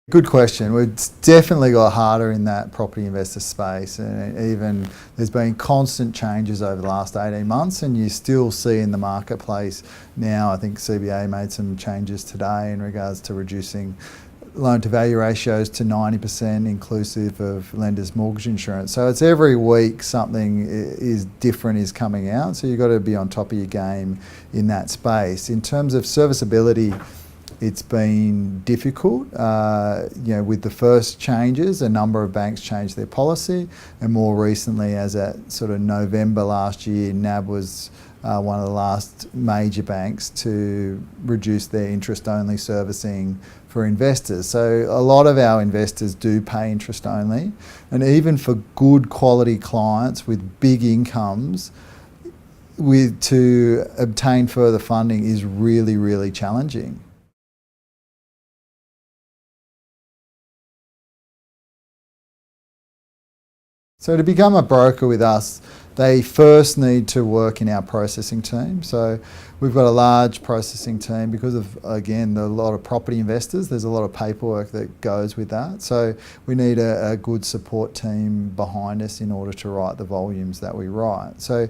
Good question. We've definitely got harder in that property investor space, and even there's been constant changes over the last 18 months, and you still see in the marketplace now, I think CBA made some changes today in regards to reducing loan to value ratios to 90% inclusive of lenders' mortgage insurance. So it's every week something is different is coming out, so you've got to be on top of your game in that space. In terms of serviceability, it's been difficult. With the first changes, a number of banks changed their policy, and more recently, as at sort of November last year, NAB was one of the last major banks to reduce their interest-only servicing for investors. So a lot of our investors do pay interest only, and even for good quality clients with big incomes, to obtain further funding is really, really challenging. So to become a broker with us, they first need to work in our processing team. So we've got a large processing team because of, again, a lot of property investors. There's a lot of paperwork that goes with that. So we need a good support team behind us in order to write the volumes that we write. So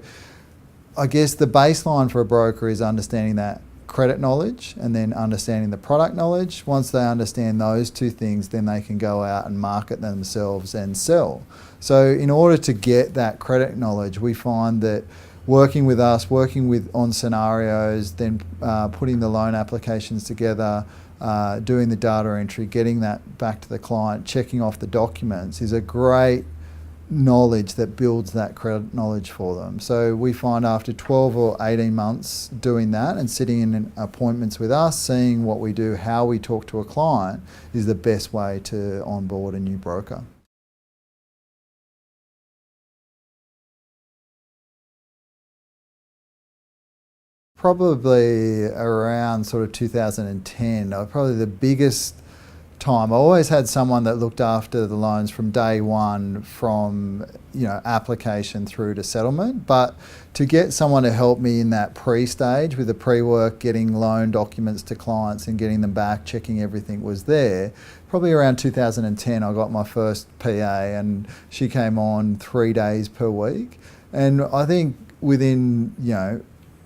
I guess the baseline for a broker is understanding that credit knowledge and then understanding the product knowledge. Once they understand those two things, then they can go out and market themselves and sell. So in order to get that credit knowledge, we find that working with us, on scenarios, then putting the loan applications together, doing the data entry, getting that back to the client, checking off the documents is a great knowledge that builds that credit knowledge for them. So we find after 12 or 18 months doing that and sitting in appointments with us, seeing what we do, how we talk to a client is the best way to onboard a new broker. Probably around sort of 2010, probably the biggest time. I always had someone that looked after the loans from day one, from application through to settlement. But to get someone to help me in that pre-stage with the pre-work, getting loan documents to clients and getting them back, checking everything was there, probably around 2010 I got my first PA, and she came on 3 days per week. And I think within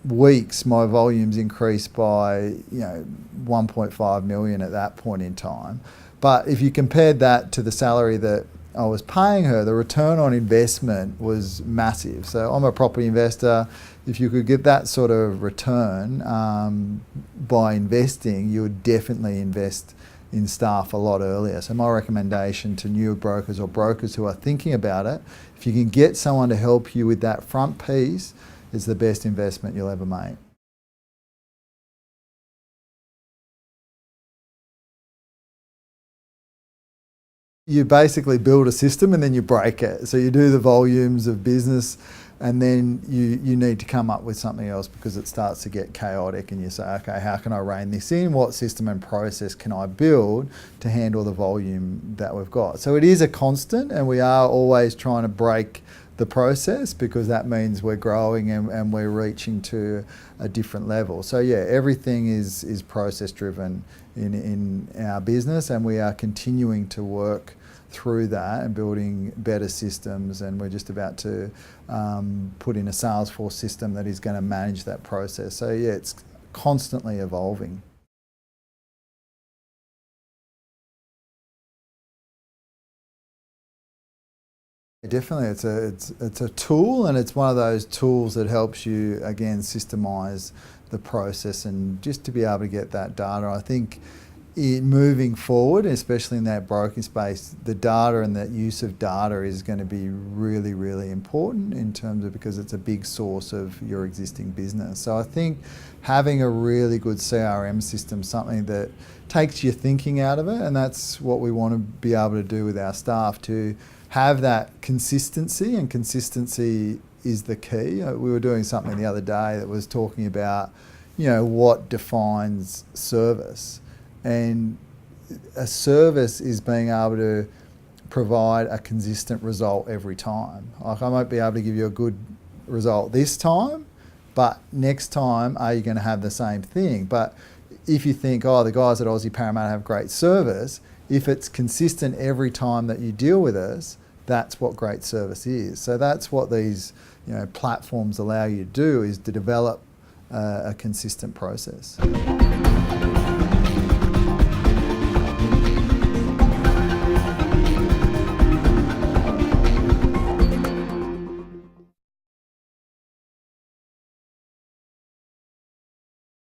weeks my volumes increased by 1.5 million at that point in time. But if you compared that to the salary that I was paying her, the return on investment was massive. So I'm a property investor. If you could get that sort of return by investing, you would definitely invest in staff a lot earlier. So my recommendation to new brokers or brokers who are thinking about it, if you can get someone to help you with that front piece, it's the best investment you'll ever make. You basically build a system and then you break it. So you do the volumes of business, and then you need to come up with something else because it starts to get chaotic, and you say, okay, how can I rein this in? What system and process can I build to handle the volume that we've got? So it is a constant, and we are always trying to break the process because that means we're growing and we're reaching to a different level. So yeah, everything is process driven in our business, and we are continuing to work through that and building better systems, and we're just about to put in a Salesforce system that is going to manage that process. So yeah, it's constantly evolving. Definitely, it's a tool, and it's one of those tools that helps you, again, systemize the process and just to be able to get that data. I think moving forward, especially in that broking space, the data and that use of data is going to be really, really important in terms of, because it's a big source of your existing business. So I think having a really good CRM system, something that takes your thinking out of it, and that's what we want to be able to do with our staff, to have that consistency, and consistency is the key. We were doing something the other day that was talking about, what defines service. And a service is being able to provide a consistent result every time. Like, I might be able to give you a good result this time, but next time, are you going to have the same thing? But if you think, oh, the guys at Aussie Parramatta have great service, if it's consistent every time that you deal with us, that's what great service is. So that's what these platforms allow you to do, is to develop a consistent process.